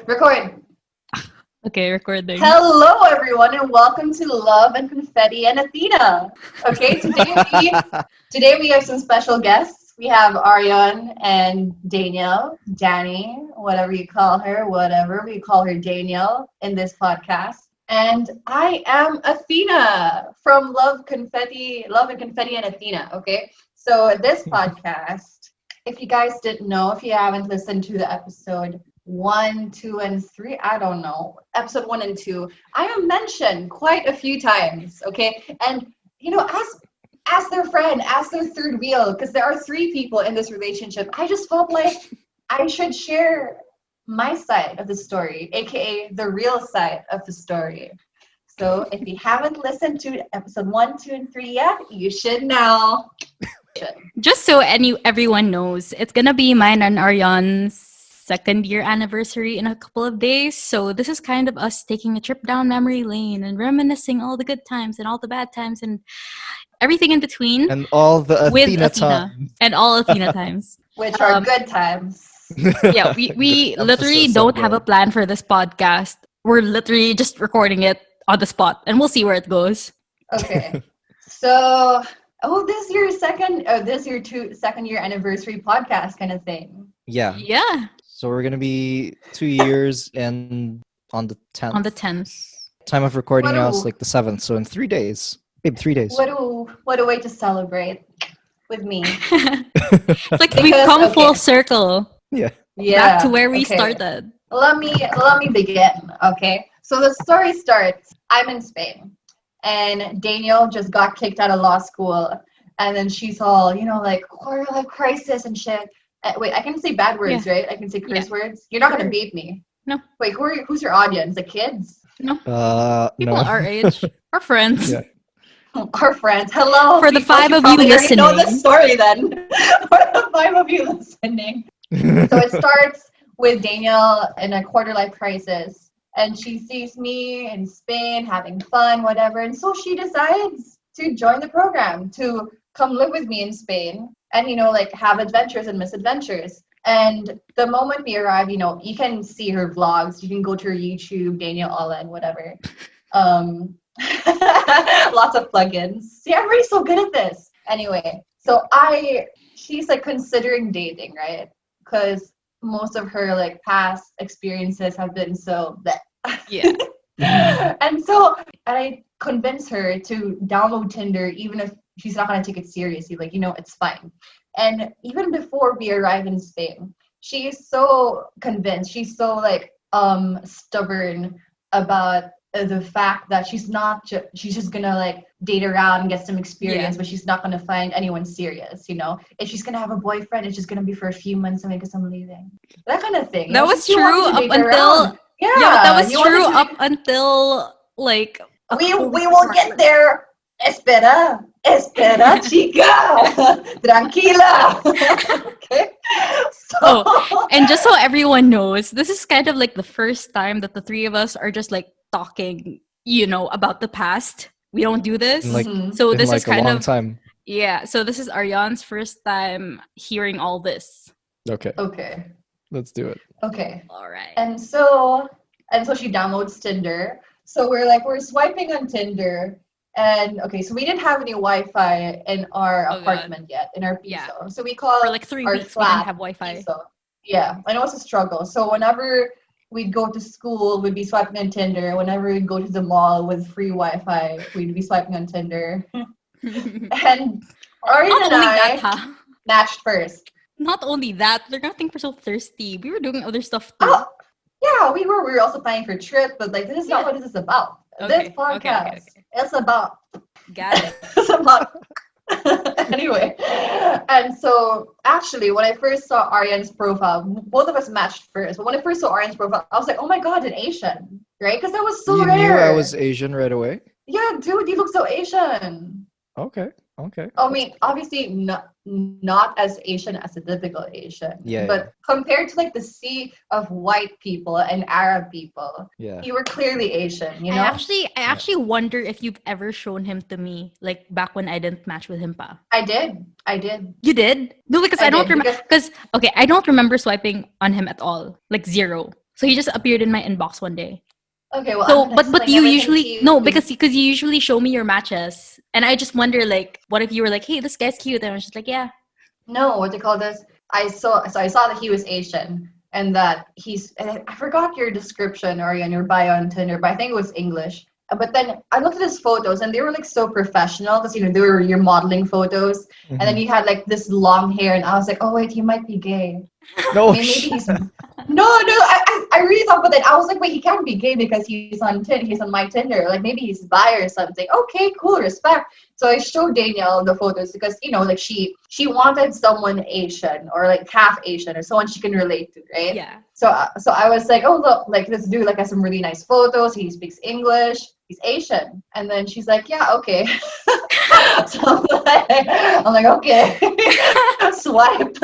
Record. Okay, recording. Hello, everyone, and welcome to Love and Confetti and Athina. Okay, today we have some special guests. We have Arion and Danielle, Dani, whatever you call her, whatever we call her, Danielle in this podcast. And I am Athina from Love and Confetti and Athina. Okay, so this podcast, if you guys didn't know, if you haven't listened to the episode 1, 2, and 3, I don't know, episode 1 and 2, I am mentioned quite a few times, okay? And, as their friend, as their third wheel, because there are 3 people in this relationship, I just felt like I should share my side of the story, aka the real side of the story. So if you haven't listened to episode 1, 2, and 3 yet, you should now. Just so everyone knows, it's gonna be mine and Arion's second year anniversary in a couple of days. So this is kind of us taking a trip down memory lane and reminiscing all the good times and all the bad times and everything in between. And all the with Athena Athina time. and all Athina times. Which are good times. Yeah, we literally Emphasis don't on have a good. plan for this podcast. We're literally just recording it on the spot and we'll see where it goes. Okay. So, this is your second year anniversary podcast kind of thing. Yeah. Yeah, So we're gonna be 2 years and on the 10th. on the 10th. Time of recording now is What like the 7th. So in 3 days. Maybe 3 days. What a way to celebrate with me. It's like we've Because- come full okay. circle Yeah. Yeah. back to where we okay. started. Let me begin. Okay. So the story starts. I'm in Spain, and Danielle just got kicked out of law school, and then she's all like quarter life crisis and shit. Wait, I can say bad words, right? I can say curse words. You're not gonna beat me. No. Wait, who's your audience? The kids? No, people No. our age, our friends. Yeah. Our friends. Hello. For the people, 5 of you probably already know the listening. story then. For the 5 of you listening. So it starts with Danielle in a quarter life crisis, and she sees me in Spain having fun, whatever, and so she decides to join the program to come live with me in Spain and have adventures and misadventures. And the moment we arrive, you can see her vlogs. You can go to her YouTube, Danielle Allen, whatever. Lots of plugins. See, I'm already so good at this. Anyway, so she's like considering dating, right? Because most of her like past experiences have been so that. Yeah. And so I convince her to download Tinder, even if she's not going to take it seriously. Like, it's fine. And even before we arrive in Spain, she's so convinced. She's so like stubborn about the fact that she's just gonna like date around and get some experience, but she's not gonna find anyone serious. If she's gonna have a boyfriend, it's just gonna be for a few months and because I'm leaving. That kind of thing. That was She true wanted to up date until around. yeah, but that was you wanted true to- up until like a We couple will weeks get there. Espera, chica, tranquila. Okay. So, And just so everyone knows, this is kind of like the first time that the 3 of us are just like talking, about the past. We don't do this. Like, So in this like is a kind long of time. yeah. So this is Arion's first time hearing all this. Okay. okay. Let's do it. Okay. All right. And so she downloads Tinder. So we're swiping on Tinder. And okay, so we didn't have any Wi-Fi in our Oh, God. apartment yet, in our piso. Yeah. So we call For like 3 our weeks, we flat didn't have Wi-Fi. piso. Yeah, I know it's a struggle. So whenever we'd go to school, we'd be swiping on Tinder. Whenever we'd go to the mall with free Wi-Fi, we'd be swiping on Tinder. And Arian Not and only I that, huh? matched first. Not only that, they're gonna think we're so thirsty. We were doing other stuff too. Oh, yeah, we were also planning for a trip, but like this is not what this is about. This podcast, it's about Got it. it's about anyway. And so actually when I first saw Arian's profile, both of us matched first, but when I first saw Arian's profile, I was like, oh my god, an Asian, right? Because that was so You rare. knew I was Asian right away? Yeah, dude, you look so Asian. Okay. I mean, obviously not as Asian as a typical Asian. Yeah, But compared to like the sea of white people and Arab people, Yeah. you were clearly Asian, you know? I actually wonder if you've ever shown him to me, like back when I didn't match with him pa. I did. You did? No, because I I don't did, remember. Because okay, I don't remember swiping on him at all, like 0. So he just appeared in my inbox one day. Okay, well, So, I'm gonna but explain you everything usually to you. no, because you usually show me your matches, and I just wonder like, what if you were like, hey, this guy's cute, and I was just like, yeah. No, what they call this? I saw that he was Asian and that and I forgot your description or your bio on Tinder, but I think it was English. But then I looked at his photos and they were like so professional because they were your modeling photos, and then you had like this long hair, and I was like, oh wait, he might be gay. No, Maybe he's I really thought, but then I was like, wait, he can't be gay because he's on Tinder, he's on my Tinder. Like maybe he's bi or something. Okay, cool, respect. So I showed Danielle the photos because like she wanted someone Asian or like half Asian or someone she can relate to, right? Yeah. So I was like, oh look, like this dude like has some really nice photos. He speaks English. He's Asian. And then she's like, yeah, okay. So I'm like, okay, swipe,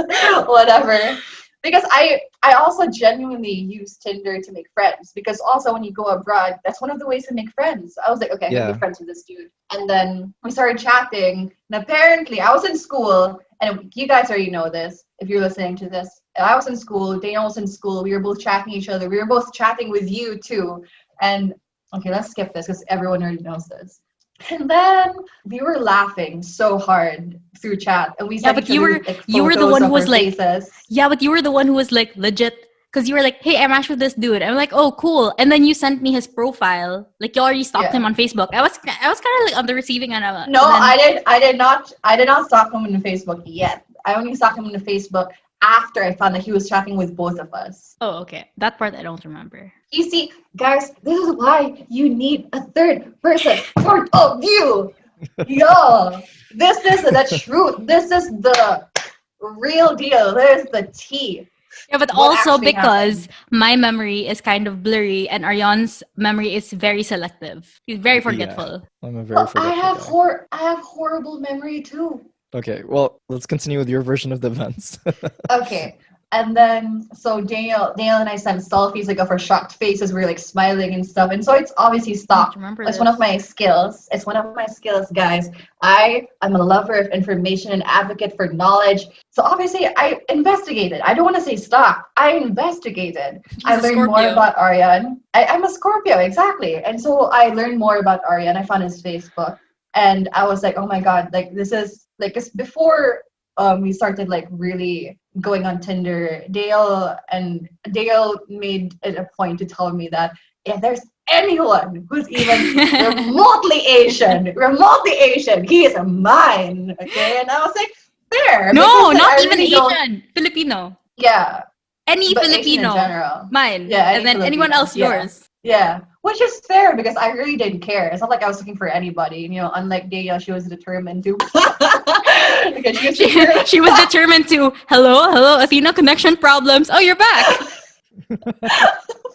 whatever. Because I also genuinely use Tinder to make friends, because also when you go abroad, that's one of the ways to make friends. I was like, okay, I'm gonna be friends with this dude. And then we started chatting, and apparently I was in school, and you guys already know this if you're listening to this. I was in school, Daniel was in school, we were both chatting each other, we were both chatting with you too. And okay, let's skip this because everyone already knows this. And then we were laughing so hard through chat, and we sent each other like you were the photos one of who was our like, faces. yeah, but you were the one who was like legit, because you were like, hey, I matched with this dude. I'm like, oh, cool. And then you sent me his profile, like you already stalked him on Facebook. I was kind of like on the receiving end of it. No, I did not stalk him on Facebook yet. I only stalked him on Facebook after I found that he was chatting with both of us. Oh, okay. That part I don't remember. You see, guys, this is why you need a third person point of view. Yo, this is the truth. This is the real deal. There's the tea. Yeah, but What also actually because happened. my memory is kind of blurry and Arion's memory is very selective. He's very forgetful. Yeah, I'm a very forgetful guy. I have horrible memory too. Okay, well, let's continue with your version of the events. Okay. And then, so Danielle and I sent selfies like of our shocked faces. We were like smiling and stuff. And so it's obviously stopped. It's one of my skills. It's one of my skills, guys. I'm a lover of information and advocate for knowledge. So obviously I investigated. I don't want to say stop. I investigated. I learned more about Arion. I'm a Scorpio, exactly. And so I learned more about Arion. I found his Facebook. And I was like, oh my God, like this is like, it's before we started like really going on Tinder, Dale made it a point to tell me that if there's anyone who's even remotely Asian, he is mine. Okay, and I was like, fair. No, not even Asian. Filipino. Yeah. Any but Filipino. Asian in general. Mine. Yeah. And then Filipino. anyone else yours. Yeah. Which is fair because I really didn't care. It's not like I was looking for anybody. Unlike Danielle, she was determined to. Because she was determined to. Hello, Athina, connection problems. Oh, you're back.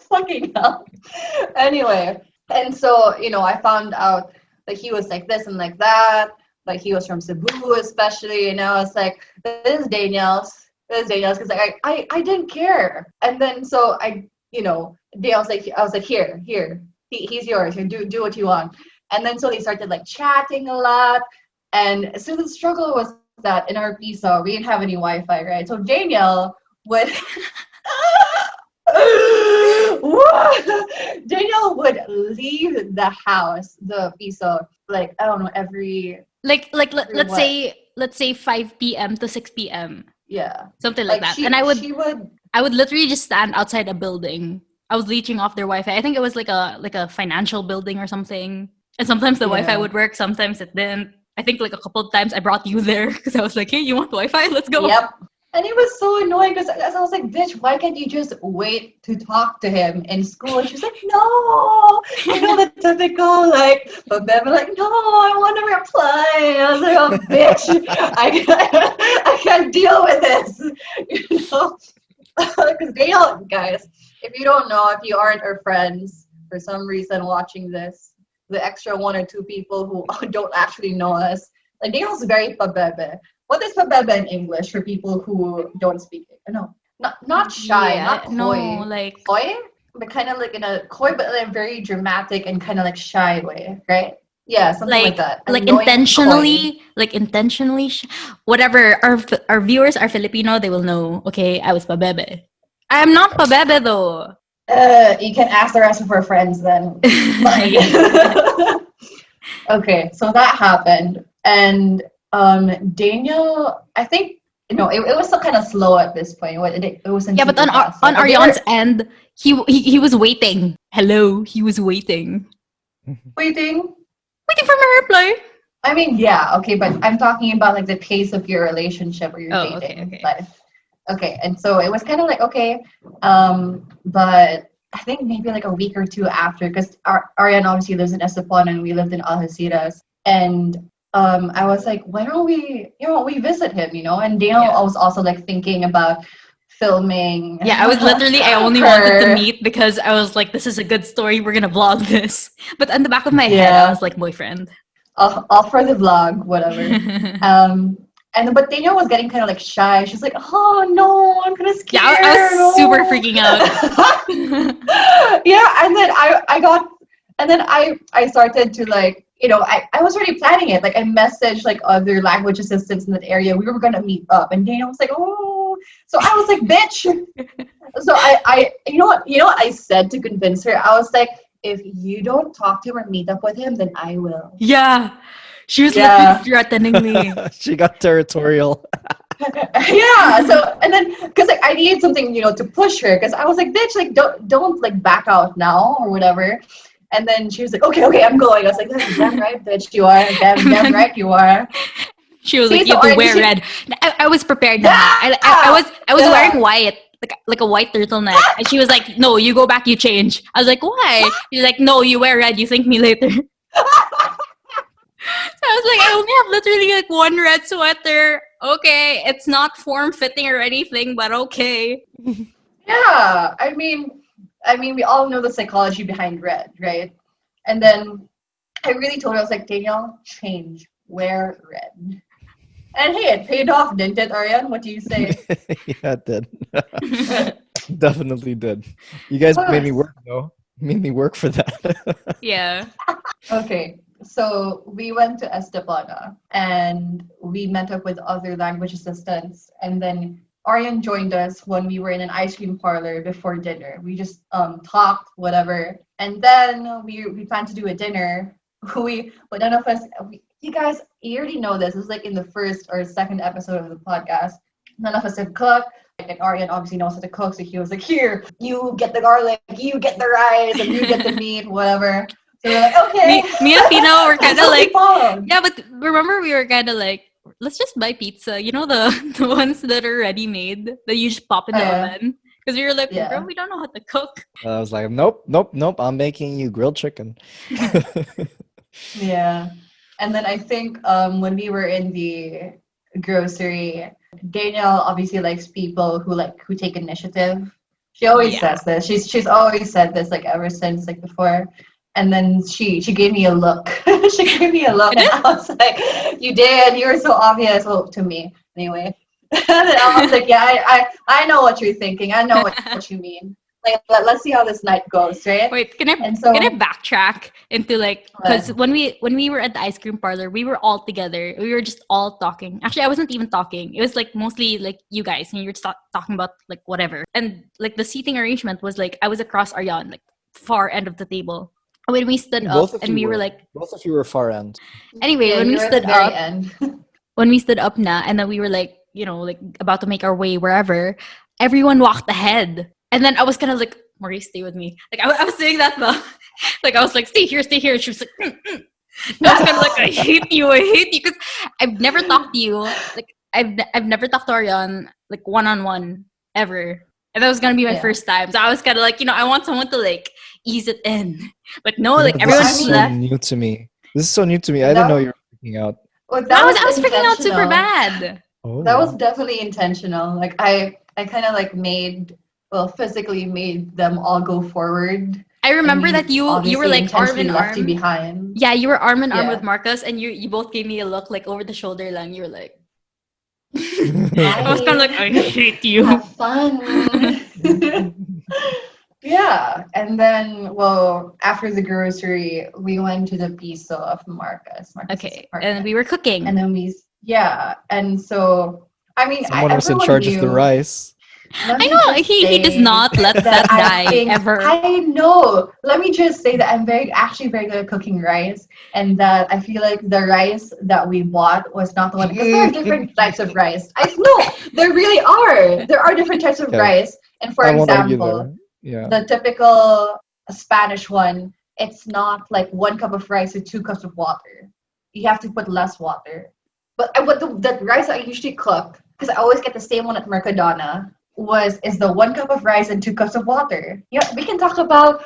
Fucking hell. Anyway, and so I found out that he was like this and like that. Like he was from Cebu, especially. And I was like, this is Danielle's because like I didn't care. And then so I was like, here, he's yours. Here, do what you want. And then so they started like chatting a lot. And so the struggle was that in our visa, we didn't have any Wi-Fi, right? So Danielle would leave the house, the visa, like I don't know, every let's say 5 p.m. to 6 p.m. Yeah. Something like that. And I would literally just stand outside a building. I was leeching off their Wi-Fi. I think it was like a financial building or something. And sometimes the Wi-Fi would work, sometimes it didn't. I think like a couple of times I brought you there because I was like, hey, you want Wi-Fi? Let's go. Yep. And it was so annoying because I was like, bitch, why can't you just wait to talk to him in school? And she's like, no. The typical but then like, no, I want to reply. I was like, oh, bitch, I can't deal with this. Because guys, if you don't know, if you aren't our friends for some reason watching this, the extra 1 or 2 people who don't actually know us, like Daniel's very pabebe. What is pabebe in English for people who don't speak it? No, not shy, not coy. No, like coy, but kind of like in a coy, but in a very dramatic and kind of like shy way, right? Yeah, something like that. Like intentionally, whatever. Our viewers are Filipino, they will know. Okay, I was pabebe. I am not pabebe though. You can ask the rest of our friends then. Okay, so that happened, and Daniel, I think it was still kind of slow at this point. It wasn't Yeah, but super fast. on But they Arion's were end, he was waiting. Hello, he was waiting. waiting. Waiting for my reply. I mean, yeah, okay, but I'm talking about like the pace of your relationship or your Oh, dating okay. life. Okay, and so it was kind of like okay, but I think maybe like a week or two after, because Ariane obviously lives in Estepona and we lived in Algeciras, and I was like, why don't we visit him, And Daniel Yeah. was also like thinking about filming. Yeah, I only wanted to meet because I was like, this is a good story. We're gonna vlog this. But on the back of my head, I was like, boyfriend. All for the vlog, whatever. But Daniel was getting kind of like shy. She's like, "Oh no, I'm kind of scared." Yeah, I was super freaking out. Yeah, and then I started to like, I was already planning it. Like I messaged like other language assistants in that area. We were gonna meet up, and Daniel was like, "Oh," so I was like, "Bitch." So I you know what I said to convince her? I was like, if you don't talk to him or meet up with him, then I will. Yeah. She was Yeah. literally threatening me. She got territorial. Yeah. So and then because like I needed something to push her because I was like, bitch, like don't like back out now or whatever. And then she was like, okay, I'm going. I was like, that's damn right, bitch, you are. Damn right, you are. She was See, like, you so have to wear red. I was prepared now. I was wearing white, like a white turtleneck. And she was like, no, you go back, you change. I was like, why? She's like, no, you wear red, you thank me later. So I was like, I only have literally like one red sweater. Okay, it's not form fitting or anything, but okay. Yeah. I mean, we all know the psychology behind red, right? And then I really told her, I was like, Danielle, change, wear red. And hey, it paid off, didn't it, Ariane? What do you say? Yeah, it did. Definitely did. You guys made me work though. Made me work for that. Yeah. Okay, so we went to Estepona and we met up with other language assistants, and then Arian joined us when we were in an ice cream parlor before dinner. We just talked, whatever, and then we planned to do a dinner. But none of us. You guys, you already know this. This is like in the first or second episode of the podcast. None of us had cooked. And Arian obviously knows how to cook, so he was like, "Here, you get the garlic, you get the rice, and you get the meat, whatever." So we're like, okay. Me and Pino were kind of like, fun. yeah, but remember we were kind of like, let's just buy pizza. You know the ones that are ready made that you just pop in the oven. Because we were like, Yeah. girl, we don't know how to cook. I was like, nope. I'm making you grilled chicken. Yeah. And then I think when we were in the grocery, Danielle obviously likes people who take initiative. She always says this. She's always said this like ever since like before. And then she gave me a look. She gave me a look, and I was like, "You did. You were so obvious." Well, to me, anyway. And then I was like, "Yeah, I know what you're thinking. I know what you mean. Like, let's see how this night goes, right?" Wait, can I backtrack into like, because when we were at the ice cream parlor, we were all together. We were just all talking. Actually, I wasn't even talking. It was like mostly like you guys, and you were just talking about like whatever. And like the seating arrangement was like I was across Ariane, like far end of the table. When we stood up and we were like, both of you were far end. Anyway, yeah, when we stood up, when we stood up na, and then we were like, like about to make our way wherever, everyone walked ahead. And then I was kind of like, Maurice, stay with me. Like I was saying that though. Like I was like, stay here. And she was like, I was kind of like, I hate you because I've never talked to you. Like I've never talked to Ariane like one-on-one ever. And that was gonna be my first time. So I was kind of like, I want someone to like ease it in. But no, like everyone This is so new to me. This is so new to me. I didn't know you were freaking out. Well, I was freaking out super bad. Oh. That was definitely intentional. Like I kind of like physically made them all go forward. I remember that you were like arm in left arm. You behind. Yeah, you were arm in arm with Marcus, and you both gave me a look like over the shoulder line. You were like, I was kind of like, I hate you. Have fun. Yeah, and then after the grocery, we went to the piso of Marcus. Okay, and we were cooking. And then and so I mean, someone was in charge of the rice. Let I me know just he does say not let that I die think ever. I know. Let me just say that I'm actually very good at cooking rice, and that I feel like the rice that we bought was not the one because there are different types of rice. I know there really are. There are different types of Okay, rice, and for I won't argue example, there. Yeah. the typical Spanish one, it's not like 1 cup of rice with 2 cups of water. You have to put less water. But the rice I usually cook, because I always get the same one at Mercadona, is the 1 cup of rice and 2 cups of water. Yeah, we can talk about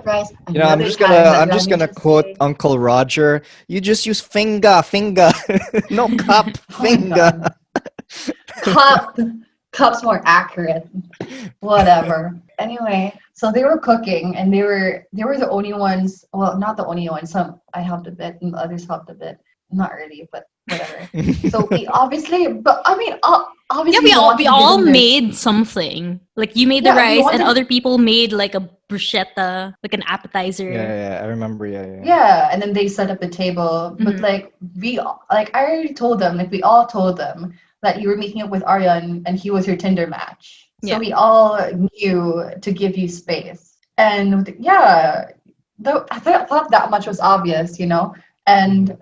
rice You know, another time, but I'm let just me gonna just quote say, Uncle Roger. You just use finger, no cup, oh my finger. god, cup, cup's more accurate. Whatever. Anyway, so they were cooking, and they were the only ones. Well, not the only ones. Some I helped a bit, and others helped a bit. Not really, but whatever. So we obviously, but I mean, Yeah, obviously we we wanted to give all them their. made something. Like you made the Yeah, we rice, and wanted. other people made like a bruschetta, like an appetizer. Yeah, I remember. Yeah. Yeah, and then they set up the table. But Mhm. like I already told them, like we all told them that you were meeting up with Aryan and he was your Tinder match. So Yeah. we all knew to give you space. And yeah, though I thought that much was obvious, you know. And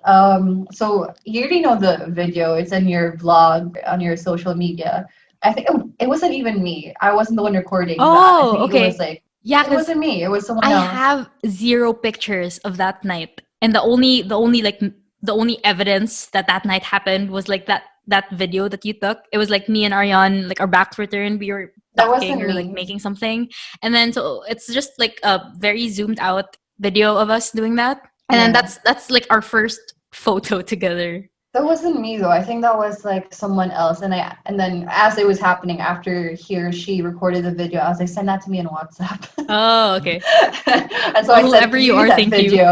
so you already know the video. It's in your vlog on your social media. I think it wasn't even me. I wasn't the one recording that. I Oh, think it was okay. like Yeah, it because wasn't me. It was someone I else. have zero pictures of that night, and the only evidence that that night happened was like that video that you took. It was like me and Ariane, like our backs were turned, we were That talking wasn't or like me. making something, and then so it's just like a very zoomed out video of us doing that, and then Yeah. that's like our first photo together. That wasn't me though. I think that was like someone else. And then as it was happening after he or she recorded the video, I was like, send that to me in WhatsApp. Oh, okay. And so Well, I said, whoever can you you use are, that thank you. video?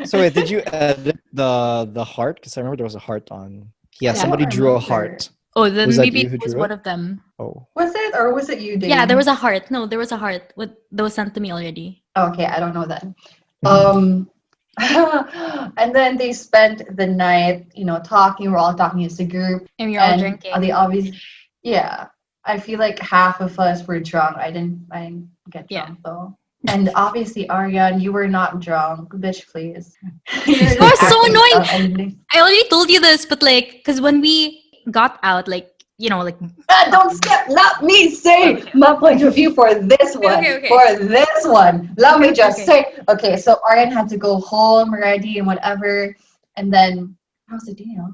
So wait, did you edit the heart? Because I remember there was a heart on. Yeah, Yeah. I don't somebody drew a remember. heart. Oh, Was then that maybe you it who was drew one it? of them. Oh. Was it or was it you, Yeah, there Dane? was a heart. No, there was a heart. That was sent to me already. Okay, I don't know then. Um, and then they spent the night, talking. We're all talking as a group, And we were all and they drinking. obviously, yeah. I feel like half of us were drunk. I didn't get Yeah. drunk though. And obviously, Ariane, you were not drunk, bitch. Please, you were It just was so acting annoying. drunk, and I already told you this, but like, because when we got out, like, like. don't skip. Let me Oh, say okay. my point of view for this one. Okay. For this one, let me just Okay. say. Okay, so Ariane had to go home, ready, and whatever, and then I was like, Danielle,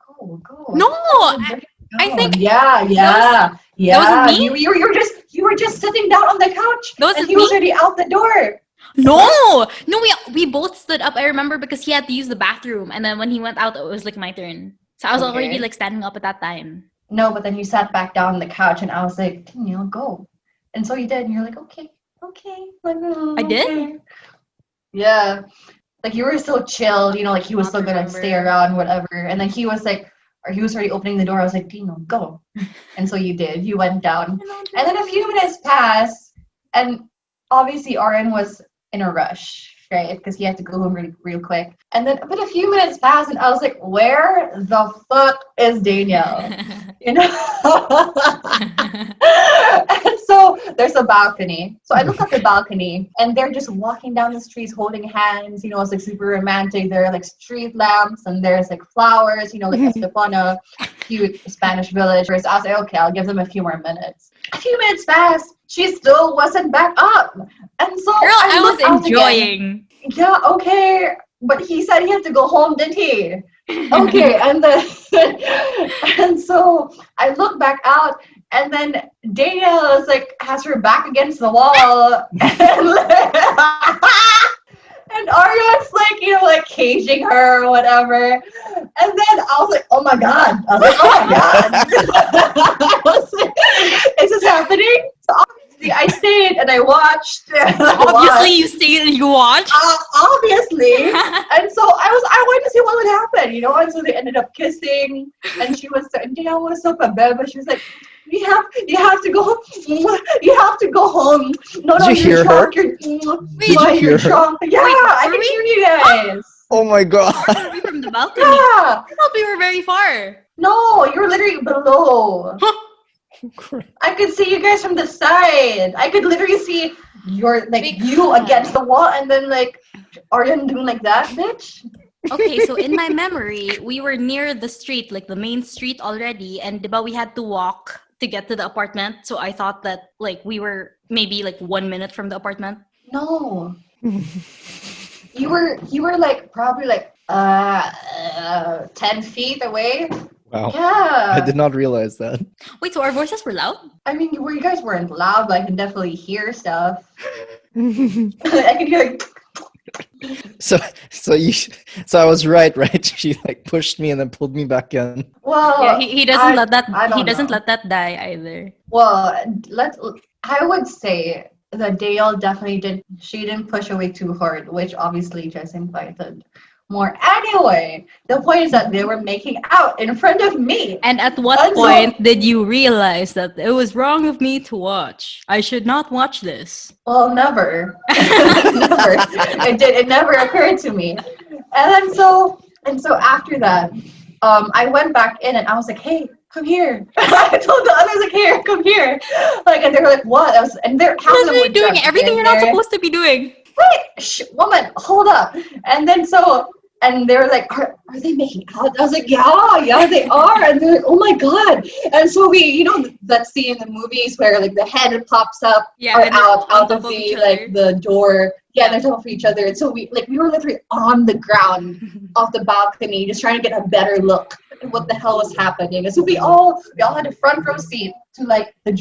go. No, Bring it I think down. Yeah, that wasn't yeah. me. You were just sitting down on the couch, That and wasn't he me. was already out the door. No. We both stood up. I remember because he had to use the bathroom, and then when he went out, it was like my turn. So I was already Okay. like standing up at that time. No, but then you sat back down on the couch, and I was like, Danielle, go. And so you did, and you're like, okay. Like, I did? okay. Yeah. Like you were so chilled, like he was Not still gonna stay remember. around, whatever. And then he was like, or he was already opening the door. I was like, Dino, go. And so you did. You went down. And then a few minutes passed, and obviously Oren was in a rush, right? Because he had to go home real quick. And then, but a few minutes passed, and I was like, where the fuck is Danielle? And so there's a balcony. So I look at the balcony, and they're just walking down the streets holding hands. It's like super romantic. There are like street lamps, and there's like flowers, like Estepona, cute Spanish village. So I was like, okay, I'll give them a few more minutes. A few minutes passed. She still wasn't back up. And so Girl, I looked was out again. enjoying. Yeah, okay. But he said he had to go home, didn't he? Okay, and then and so I look back out, and then Danielle is like has her back against the wall, and Arya's like, like caging her or whatever. And then I was like, oh my god. I was like, is this happening? So obviously I stayed and I watched. Obviously, you stayed and you watched. Obviously. And so I wanted to see what would happen, and so they ended up kissing, and Danielle was so bad, she was like, you have to go home. You have to go home. No, Did you hear drunk. her? Wait, Did you hear her? Drunk. Yeah, I can hear you guys. Oh my god. Far were we from the balcony? Yeah. I thought we were very far. No, you were literally below. I could see you guys from the side. I could literally see your you against the wall, and then like Arion doing like that, bitch. Okay, so in my memory, we were near the street, like the main street already, and diba we had to walk to get to the apartment. So I thought that like we were maybe like 1 minute from the apartment. No. You were like probably like 10 feet away. Wow. Yeah. I did not realize that. Wait, so our voices were loud? I mean, you guys weren't loud, but I can definitely hear stuff. I can hear like. So I was right? She like pushed me and then pulled me back in. Well, yeah, he doesn't let that. He doesn't know. let that die either. Well, I would say that Dale definitely did. She didn't push away too hard, which obviously just invited more. Anyway, the point is that they were making out in front of me. And at what point did you realize that it was wrong of me to watch? I should not watch this. Well, never. Never. It never occurred to me. And so after that, I went back in and I was like, hey, come here. I told the others, like, here, come here. Like, and they were like, what? And they're literally doing everything you're not supposed to be doing. Wait, woman, hold up. And then and they were like, are they making out? I was like, yeah, they are. And they're like, oh my God. And so we, that scene in the movies where like the head pops up out of the door. Yeah, they're talking for each other. And so we were literally on the ground off the balcony, just trying to get a better look at what the hell was happening. And so we all had a front row seat to like the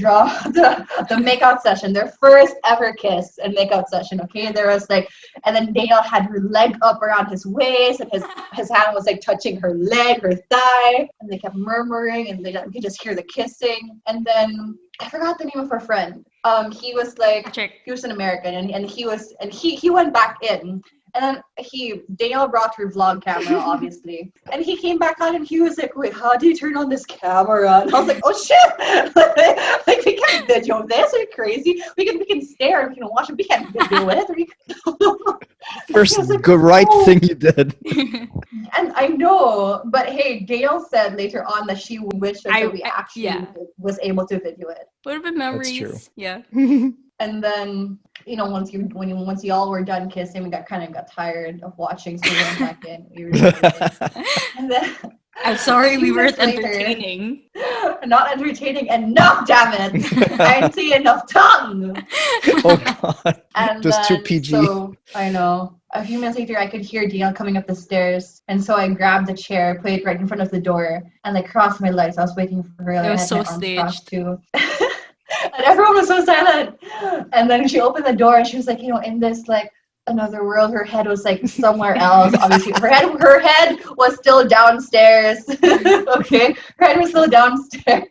makeout session, their first ever kiss and makeout session. Okay, there was like, and then Danielle had her leg up around his waist, and his hand was like touching her leg, her thigh, and they kept murmuring, and you could just hear the kissing. And then I forgot the name of her friend. He was like, he was an American, and he went back in. And then Danielle brought her vlog camera, obviously. And he came back on and he was like, wait, how do you turn on this camera? And I was like, oh shit! Like, we can't video this, are you crazy? We can stare, we can watch it, we can't video it. First right thing you did. And I know, but hey, Danielle said later on that she wished that we actually was able to video it. Would have been memories. That's true. Yeah. And then, once you all were done kissing, we got tired of watching, so we went back in. And then, I'm sorry we weren't entertaining. Not entertaining enough, damn it! I didn't see enough tongue. Oh God! And just too PG. So, I know. A few minutes later, I could hear Danielle coming up the stairs, and so I grabbed the chair, put it right in front of the door, and like crossed my legs. I was waiting for her. It was so staged too. And everyone was so silent. And then she opened the door and she was like, in this like another world, her head was like somewhere else. Obviously, her head was still downstairs. Okay, her head was still downstairs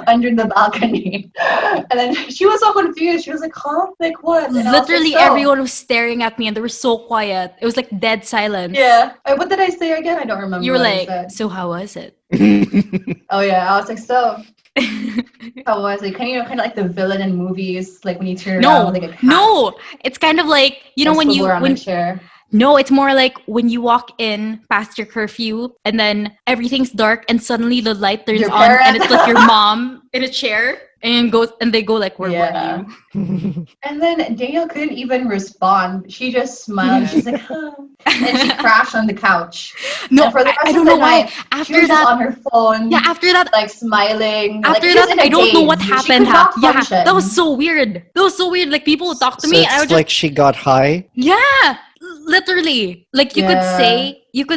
under the balcony. And then she was so confused. She was like, huh? Like what? And literally everyone was staring at me and they were so quiet. It was like dead silence. Yeah. What did I say again? I don't remember. You were like, so how was it? Oh yeah, I was like, so. How was it? Kind of like the villain in movies, like when you turn around with like a cat. No, it's kind of like No, it's more like when you walk in past your curfew and then everything's dark and suddenly the light turns on and it's like your mom in a chair and they go like, where were you? And then Danielle couldn't even respond. She just smiled. She's like, huh. And she crashed on the couch. No, I don't know why. After that, on her phone. Yeah, after that, like smiling. After that, I don't know what happened. Yeah, that was so weird. Like people would talk to me. And I would like she got high. Yeah, literally. Like you could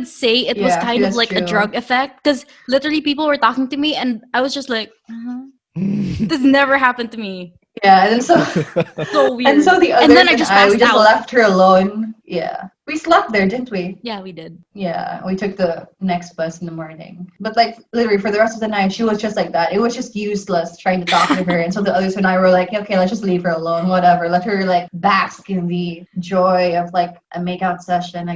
say it was kind of like a drug effect because literally people were talking to me and I was just like, this never happened to me. Yeah, and so weird. And so the others and then I just we just left her alone. Yeah, we slept there, didn't we? Yeah, we did. Yeah, we took the next bus in the morning. But like literally for the rest of the night, she was just like that. It was just useless trying to talk to her. And so the others and I were like, okay, let's just leave her alone. Whatever. Let her like bask in the joy of like a makeout session.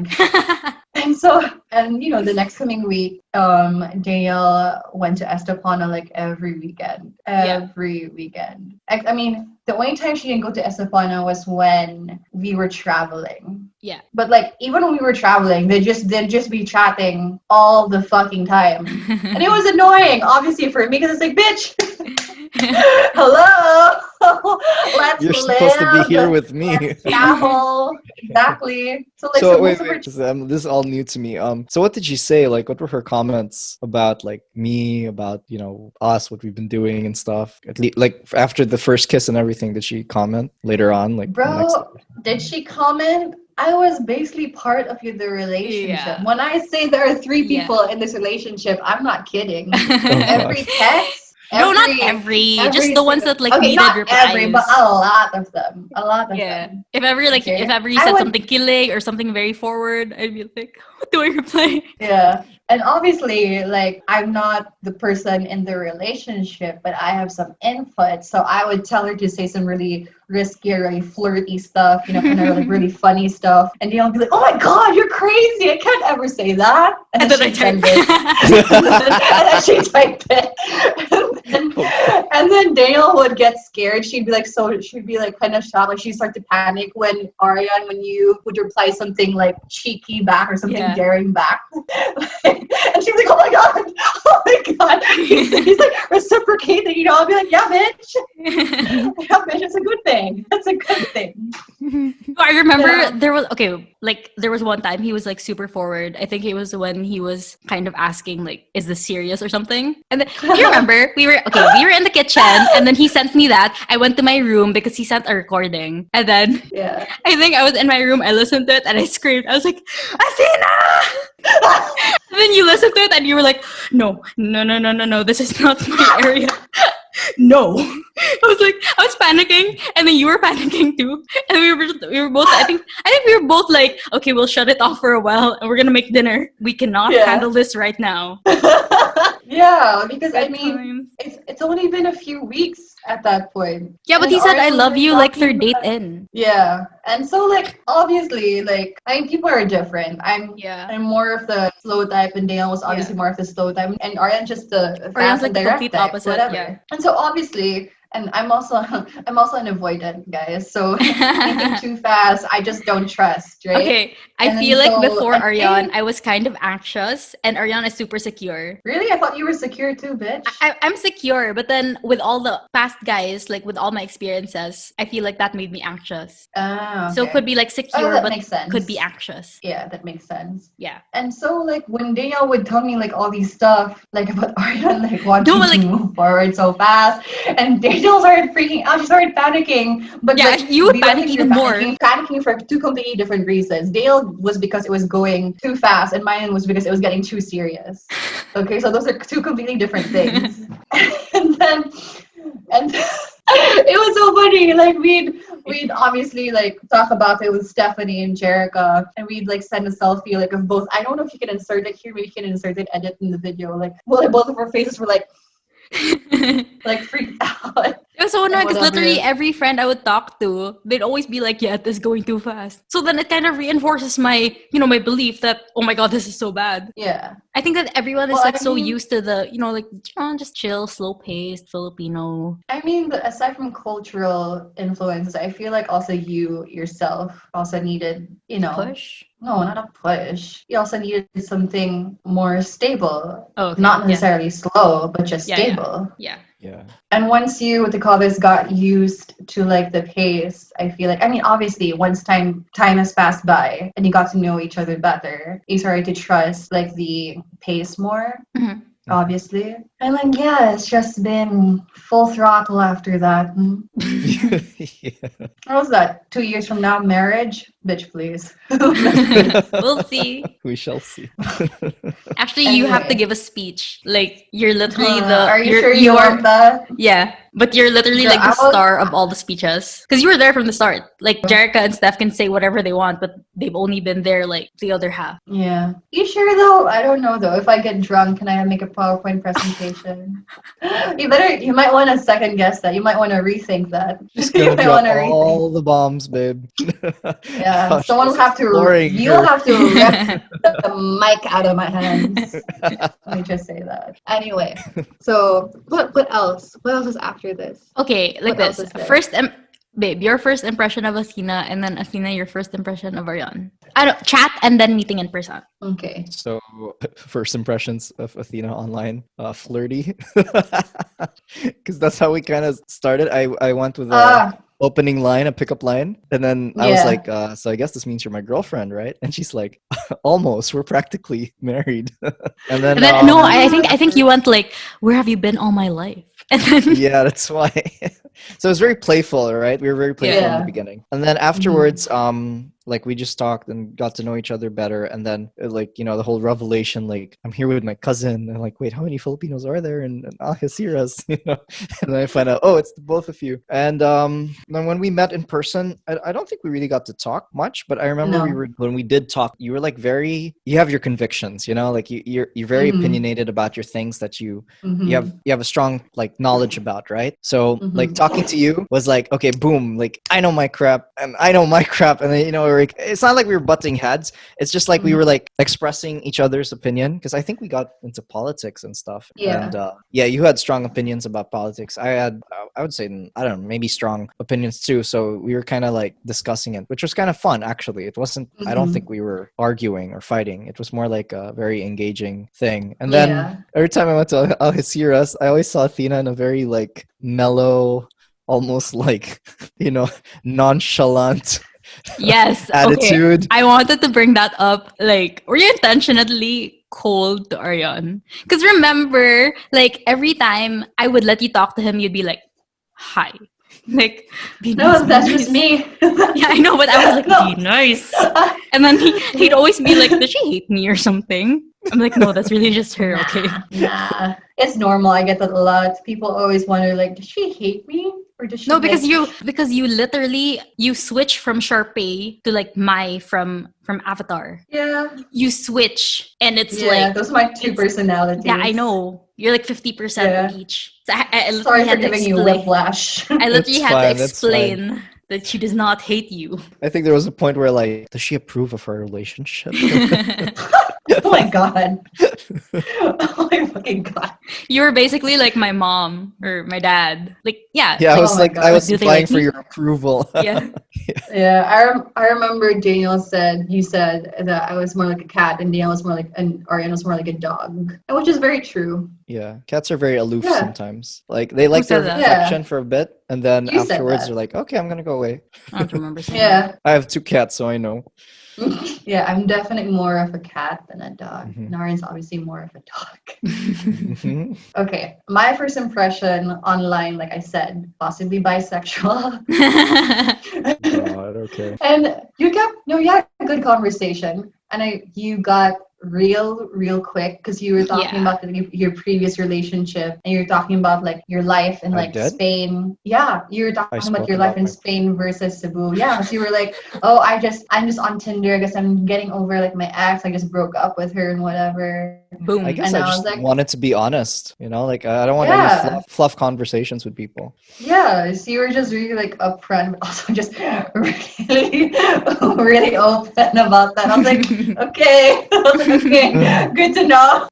And so, the next coming week, Danielle went to Estepona like every weekend. Every weekend. I mean, the only time she didn't go to Estepona was when we were traveling. Yeah. But like, even when we were traveling, they'd just be chatting all the fucking time. And it was annoying, obviously, for me, because it's like, bitch, Hello. Let's You're supposed to be live. here with me. Let's travel. Exactly. So like, So most wait, of her wait. This is all new to me. So what did she say? Like, what were her comments about, like me, about us, what we've been doing and stuff? At least, like after the first kiss and everything, did she comment later on, like the next? bro, did she comment? I was basically part of the relationship. Yeah. When I say there are three Yeah. people in this relationship, I'm not kidding. Oh, Every gosh. text, No, not every. Just the ones that like okay, needed not replies. every, but a lot of them. A lot of Yeah. them. If ever like Okay. if ever you I said would- something killing or something very forward, I'd be like, what do I reply? Yeah. And obviously, like, I'm not the person in the relationship, but I have some input. So I would tell her to say some really risky, really flirty stuff, kind of like really funny stuff. And I'll be like, oh my God, you're crazy. I can't ever say that. And then I she'd type. send it. And then she'd type it. And then Danielle would get scared. She'd be like kind of shocked. Like she'd start to panic when Arion, when you would reply something like cheeky back or something Yeah. daring back. And she'd be like, oh my God. He's like reciprocating, I'll be like, yeah, bitch. Yeah, bitch, it's a good thing. That's a good thing. I remember Yeah. there was one time he was like super forward. I think it was when he was kind of asking like, is this serious or something? And then do you remember we were in the kitchen and then he sent me that. I went to my room because he sent a recording. And then Yeah. I think I was in my room, I listened to it and I screamed. I was like, Athina! And then you listened to it and you were like, no, this is not my area. No. I was panicking and then you were panicking too. And we were both I think we were both like, okay, we'll shut it off for a while and we're gonna make dinner. We cannot handle this right now. Yeah, because I Good mean, times. it's only been a few weeks at that point. Yeah, but And he said I Ariel was, love you like talking third date about- in. Yeah, and so like obviously like I mean people are different. I'm more of the slow type, and Danielle was obviously more of the slow type, and Arian's just the fast like and the direct complete type, opposite, whatever. yeah. And so obviously, and I'm also an avoidant, guys. So anything too fast, I just don't trust, right? Okay, I And feel then like so before I Arion, think- I was kind of anxious, and Arion is super secure. Really, I thought you were secure too, bitch. I'm secure, but then with all the past guys, like with all my experiences, I feel like that made me anxious. Ah, So it okay. could be like secure, that but makes sense. could be anxious. Yeah, that makes sense. Yeah. And so, like, when Danielle would tell me, like, all these stuff, like, about Arion, like, wanting to move forward so fast, and Danielle started freaking out. She started panicking. But, yeah, like, you would we panic went even through more. Panicking for two completely different reasons. Danielle was because it was going too fast, and mine was because it was getting too serious. Okay, so those are two completely different things. And it was so funny. Like we'd obviously like talk about it with Stephanie and Jerica, and we'd like send a selfie like of both. I don't know if you can insert it here. Maybe you can insert it, edit in the video. Like, well, like, both of our faces were like freaked out. It was so annoying because whatever. literally every friend I would talk to, they'd always be like, yeah, this is going too fast. So then it kind of reinforces my, my belief that, oh my God, this is so bad. Yeah. I think that everyone is Well, so used to the, just chill, slow-paced Filipino. I mean, aside from cultural influences, I feel like also you yourself also needed, Push? No, not a push. You also needed something more stable. Oh, okay. Not necessarily slow, but just stable. Yeah. And once you, got used to like the pace, I feel like, I mean, obviously once time has passed by and you got to know each other better, you started to trust like the pace more. Mm-hmm. Obviously. And like, yeah, it's just been full throttle after that. What was that? 2 years from now, marriage? Bitch, please. We'll see. We shall see. Actually, you have to give a speech. Like, you're literally Are you sure you want that? Yeah, but you're literally Girl, like the star of all the speeches. Because you were there from the start. Like, Jerica and Steph can say whatever they want, but they've only been there like the other half. Yeah. You sure though? I don't know though. If I get drunk, can I make a PowerPoint presentation? You might want to second guess that. You might want to rethink that. Just gonna drop all the bombs, babe. Yeah. Gosh, Someone will have to. You'll have to rip the mic out of my hands. Let me just say that. Anyway, so what else? What else is after this? Okay, like What else this. is there? First, babe, your first impression of Athina, and then Athina, your first impression of Arion. I don't chat and then meeting in person. Okay. So, first impressions of Athina online, flirty. because that's how we kind of started. I went with a Ah, opening line, a pickup line, and then I was yeah. like, so I guess this means you're my girlfriend, right? And she's like, almost. We're practically married. And then And then no, Ah. I think you went like, where have you been all my life? And then yeah, that's why. So it was very playful, right? We were very Yeah. playful in the Yeah. beginning, and then afterwards, like we just talked and got to know each other better, and then like the whole revelation, like I'm here with my cousin, and like wait, how many Filipinos are there in Algeciras? And then I find out, oh, it's the both of you. And then when we met in person, I don't think we really got to talk much, but I remember No. when we did talk, you were like you have your convictions, like you're very Mhm. opinionated about your things that you have Mhm. you have a strong like knowledge about, right? So like Mhm. talking to you was like, okay, boom, like I know my crap and I know my crap, and then like, it's not like we were butting heads. It's just like we were Mhm. like expressing each other's opinion, because I think we got into politics and stuff. Yeah. And yeah, you had strong opinions about politics. I had, I would say, I don't know, maybe strong opinions too. So we were kind of like discussing it, which was kind of fun actually. It wasn't. I don't think Mhm. we were arguing or fighting. It was more like a very engaging thing. And Yeah. then every time I went to Algeciras, I always saw Athena in a very like mellow, almost like nonchalant yes, okay. attitude. I wanted to bring that up. Like, were you intentionally cold to Arion? Because remember, like every time I would let you talk to him, you'd be like, "Hi." Like, be nice, No, be that's just nice. me. Yeah, I know, but I was like, No. be nice. And then he'd always be like, does she hate me or something? I'm like, no, that's really just her, okay? Nah. It's normal. I get that a lot. People always wonder, like, does she hate me? Or does she No, because like you literally you switch from Sharpay to like Mai from Avatar. Yeah. You switch and it's Yeah, like those are my two it's yeah, I personalities. know. You're like 50% Yeah. of each. So I literally Sorry for had to giving you explain. whiplash. I literally It's had to fine. That's fine. explain that she does not hate you. I think there was a point where like, does she approve of our relationship? Oh my god. Oh my fucking god. You were basically like my mom or my dad. Like, yeah, Yeah, I like, Oh was my like, I god. was do they vying like for me? your approval. Yeah. Yeah, I remember Daniel said you said that I was more like a cat and Daniel was more like and Ariana was more like a dog, which is very true. Yeah, cats are very aloof Yeah. sometimes. Like they Who like their said that? affection for a bit, and then You said afterwards that. they're like, okay, I'm gonna go away. I don't remember saying that. Yeah. I have 2 cats, so I know. Yeah, I'm definitely more of a cat than a dog. Mhm. Narian's obviously more of a dog. Mhm. Okay, my first impression online, like I said, possibly bisexual. God, okay. And you had a good conversation, and you got real quick because you were talking Yeah. about your previous relationship, and you were talking about like your life in I like did? Spain. Yeah, you were I talking about spoke your life about in my. Spain versus Cebu. Yeah, so you were like, oh, I'm just on Tinder. I guess I'm getting over like my ex. I just broke up with her and whatever. I Boom. guess And I I was just like, wanted to be honest, like I don't want any yeah. fluff conversations with people. Yeah, so you were just really like upfront, but also just really, really open about that. I was like, okay, I was like, okay, good to know.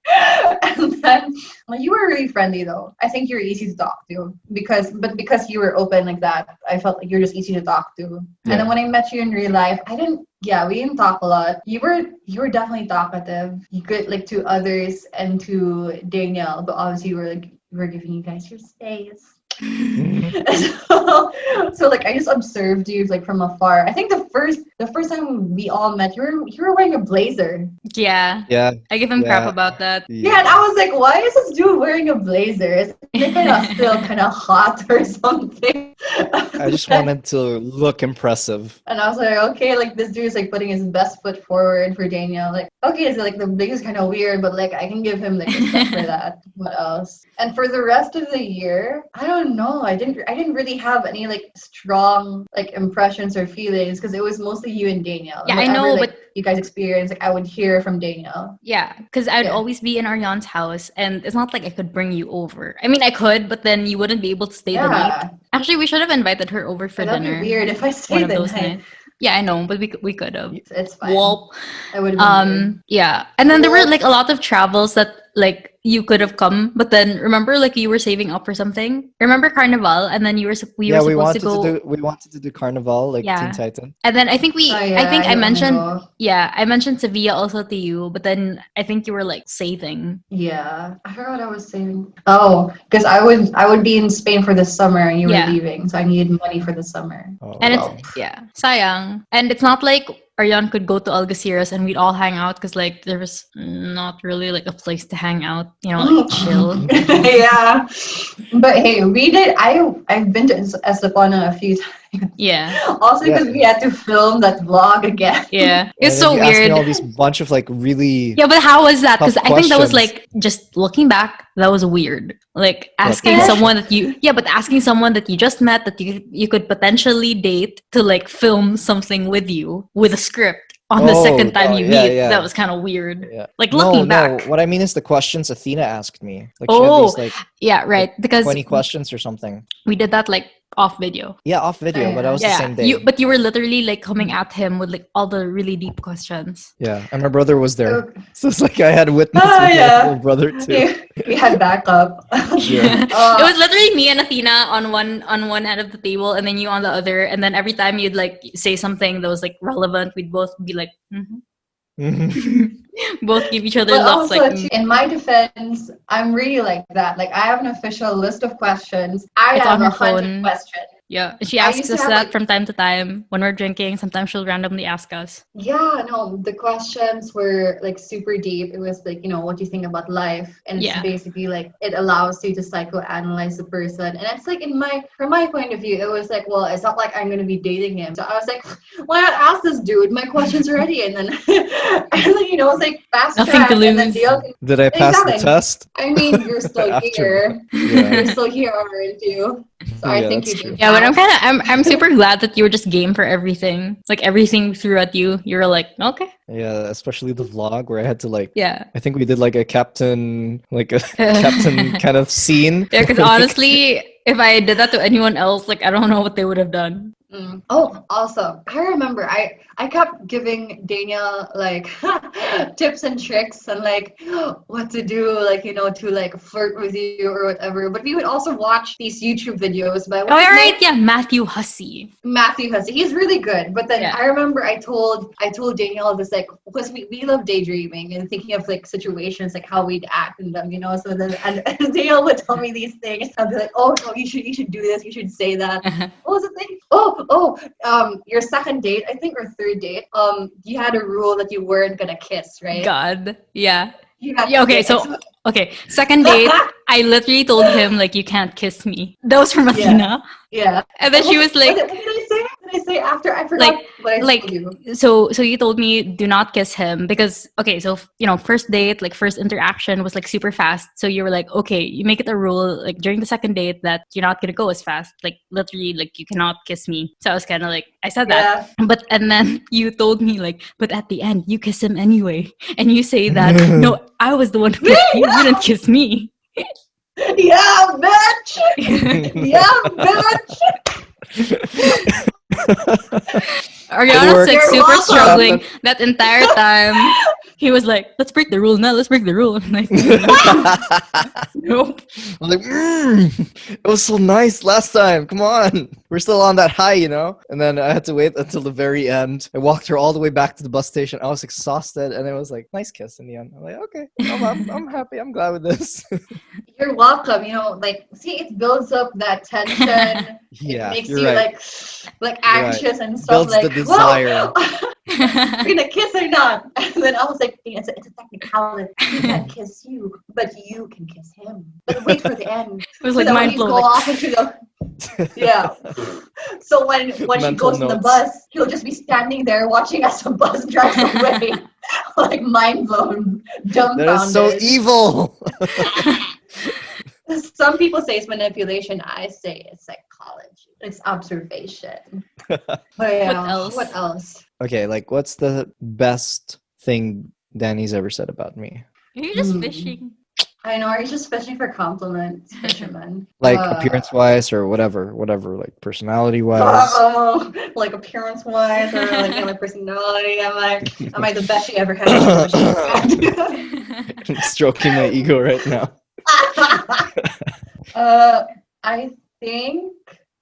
And then well, you were really friendly though. I think you're easy to talk to because you were open like that, I felt like you're just easy to talk to. And then when I met you in real life, we didn't talk a lot. You were definitely talkative. You could like to others and to Danielle, but obviously we're giving you guys your space. So like I just observed you like from afar. I think the first time we all met, you were wearing a blazer. Yeah. Yeah. I give him crap Yeah. about that. Yeah, and I was like, why is this dude wearing a blazer? Is it kind of still kind of hot or something? I just wanted to look impressive. And I was like, okay, like this dude is like putting his best foot forward for Danielle. Like, okay, so like the blazer is kind of weird, but like I can give him like respect for that. What else? And for the rest of the year, I don't know. I didn't really have any like strong like impressions or feelings because it was mostly you and Danielle. Yeah, And I know, like, but you guys experience, like I would hear from Danielle. yeah, because I'd Yeah. always be in Ariane's house, and it's not like I could bring you over. I mean, I could, but then you wouldn't be able to stay the night. Yeah, Actually, we should have invited her over for that'd dinner. be weird if I One stayed of the those night. nights. Yeah, I know, but we could have. It's fine. Well, I would have been weird. yeah, and then there were Well- like a lot of travels that like you could have come, but then remember, like you were saving up for something. Remember Carnival, and then we were Yeah, supposed to go. we wanted to do Carnival, like Teen Yeah. Titan. And then I think Oh, yeah, I think I don't wanna mentioned, go. yeah, I mentioned Sevilla also to you, but then I think you were like saving. Yeah, I forgot what I was saying. Oh, because I would be in Spain for the summer and you were Yeah. leaving, so I needed money for the summer. Oh, And wow. it's, yeah, sayang. And it's not like Ariane could go to Algeciras and we'd all hang out because like there was not really like a place to hang out, you know, like chill. Yeah, but hey, we did. I've been to Estepona a few times. Yeah. Also Yeah. because we had to film that vlog again. Yeah. And It's then so you asked me weird. all these bunch of like really Yeah, but how was that? tough Because I think that was questions. like, just looking back, that was weird. Like asking question? someone that but asking someone that you just met that you could potentially date to like film something with you with a script on the second time you yeah, meet. yeah. That was kind of weird. Yeah. Like No, looking back. what I mean is the questions Athena asked me. Like she had Oh, these like yeah, right. Because 20 questions or something. we did that like off video. Yeah, off video, but that was the Yeah, same day. but you were literally like coming at him with like all the really deep questions. Yeah, and my brother was there. Okay. So it's like I had witness Oh, with my yeah. little brother too. Yeah, we had backup. Yeah. It was literally me and Athena on one end of the table, and then you on the other. And then every time you'd like say something that was like relevant, we'd both be like, both give each other But looks also, like. in my defense, I'm really like that. Like, I have an official list of questions. I It's have on her 100 phone. questions. Yeah, and she I asks used to us have, that like- from time to time when we're drinking. Sometimes she'll randomly ask us. Yeah, no, the questions were like super deep. It was like, what do you think about life? And it's Yeah. basically like it allows you to psychoanalyze the person. And it's like from my point of view, it was like, well, it's not like I'm gonna be dating him. So I was like, why not ask this dude? My questions are ready. And then it's like fast Nothing track. to And then lose. the other, Did I pass the Exactly. test? I mean, you're still After here. Yeah. You're still here, aren't you? So I Yeah, think that's you true. did. Yeah, but pass. I'm super glad that you were just game for everything. Like everything threw at you. You were like, okay. Yeah, especially the vlog where I had to like Yeah. I think we did like a captain kind of scene. Yeah, because honestly, if I did that to anyone else, like I don't know what they would have done. Oh, also, I remember I kept giving Danielle like tips and tricks and like what to do, like to like flirt with you or whatever. But we would also watch these YouTube videos by Oh, all right, yeah, Matthew Hussey. Matthew Hussey. He's really good. But then Yeah. I remember I told Danielle this like because we love daydreaming and thinking of like situations like how we'd act in them, So then and Danielle would tell me these things. I'd be like, oh no, you should do this. You should say that. What was the thing? Your second date, I think, or third date, you had a rule that you weren't gonna kiss, right? God, yeah. You had Yeah, to okay, kiss. so okay, second date, I literally told him like you can't kiss me. That was from Athena. Yeah. And then she was like, what did I say? What did I say after? I forgot what I told you. so you told me do not kiss him because okay, so first date, like first interaction was like super fast. So you were like, okay, you make it a rule like during the second date that you're not gonna go as fast. Like literally, like you cannot kiss me. So I was kind of like, I said that, and then you told me like, but at the end you kiss him anyway, and you say that no, I was the one who kissed you. You didn't kiss me. Yeah, bitch. Yeah, bitch. Ariana's like You're super welcome. struggling that entire time. He was like, let's break the rule now. Let's break the rule. I'm like, nope. I'm like, it was so nice last time. Come on. We're still on that high, And then I had to wait until the very end. I walked her all the way back to the bus station. I was exhausted, and it was like, nice kiss in the end. I'm like, okay, I'm happy. I'm glad with this. You're welcome. See, it builds up that tension. Yeah, it makes you're you right. like anxious and stuff. Builds like, the desire. We're gonna kiss or not? And then I was like, it's a technicality. He can't kiss you, but you can kiss him. But wait for the end. It was So like that when mind you go blowing. off into the yeah. So when she Mental goes on the notes. bus, he'll just be standing there watching as the bus drives away, like mind blown, dumbfounded. That is so evil. Some people say it's manipulation. I say it's psychology. It's observation. But yeah, what else? Okay, like what's the best thing Danny's ever said about me? You're just fishing. I know, he's just fishing for compliments, fisherman. Like appearance-wise or whatever, like personality-wise. Like appearance-wise or like my personality. Am I the best she ever had? Stroking my ego right now. I think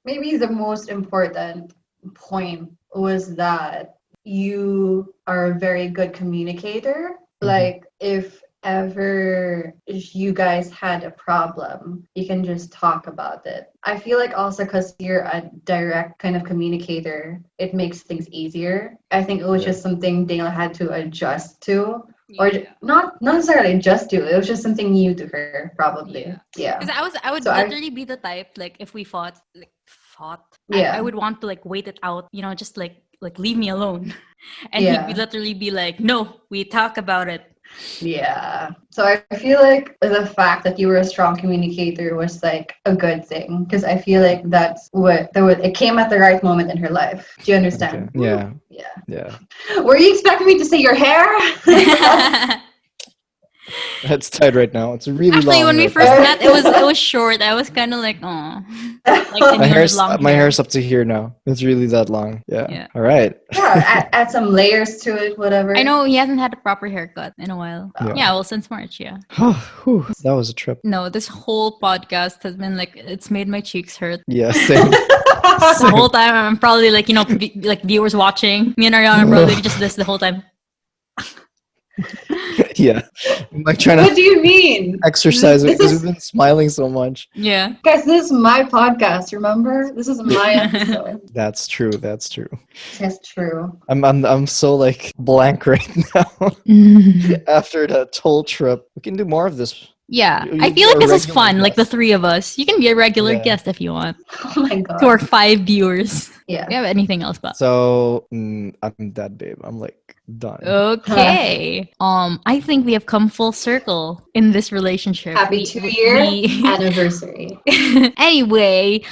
maybe the most important point was that you are a very good communicator. Like if ever you guys had a problem, you can just talk about it. I feel like also because you're a direct kind of communicator, it makes things easier. I think it was just something Danielle had to adjust to. Or not necessarily adjust to. It was just something new to her, probably. Yeah. Because I would literally be the type, like, if we fought. I would want to like wait it out, just like leave me alone. And he'd literally be like, no, we talk about it. Yeah. So I feel like the fact that you were a strong communicator was like a good thing, because I feel like that's what it came at the right moment in her life. Do you understand? Okay. Yeah. Were you expecting me to say your hair? Head's tied right now. It's really long. Actually, when we first met, it was short. I was kind of like, oh, like my hair's up to here now. It's really that long. Yeah. All right. Yeah. Add some layers to it. Whatever. I know he hasn't had a proper haircut in a while. Yeah. Well, since March. Yeah. That was a trip. No, this whole podcast has been like, it's made my cheeks hurt. Yeah. Same. The whole time I'm probably like, like viewers watching. Me and Arion are probably just this the whole time. Yeah, I'm like trying to. What do you mean? Exercise because we've been smiling so much. Yeah, guys, this is my podcast. Remember, this is my episode. That's true. That's true. I'm so like blank right now. After that whole trip, we can do more of this. Yeah, I feel like this is fun. Like the three of us, you can be a regular guest if you want. Oh my god. To our 5 viewers. Yeah. Do you have anything else, Bob? So I'm that babe. I'm like done. Okay. I think we have come full circle in this relationship. Happy 2-year anniversary. Anyway,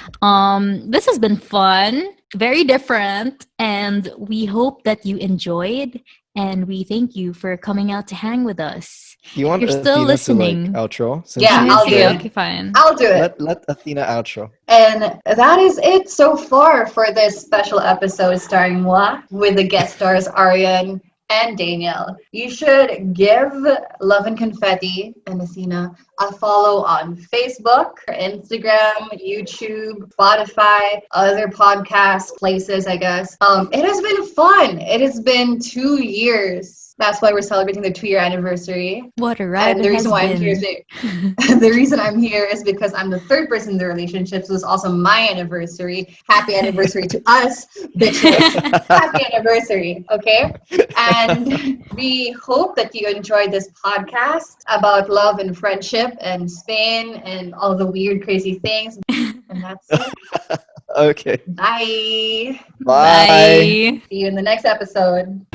this has been fun, very different, and we hope that you enjoyed. And we thank you for coming out to hang with us. You're still listening. To, like, outro? Yeah, I'll do it. Okay, fine. I'll do it. Let Athina outro. And that is it so far for this special episode starring moi with the guest stars Arion and Danielle. You should give Love and Confetti and Athina a follow on Facebook, Instagram, YouTube, Spotify, other podcast places, I guess. It has been fun. It has been 2 years. That's why we're celebrating the 2-year anniversary. What a ride! And the reason why I'm here is because I'm the third person in the relationship, so it's also my anniversary. Happy anniversary to us, bitches! Happy anniversary, okay? And we hope that you enjoyed this podcast about love and friendship and Spain and all the weird, crazy things. And that's it. Okay. Bye. Bye. See you in the next episode.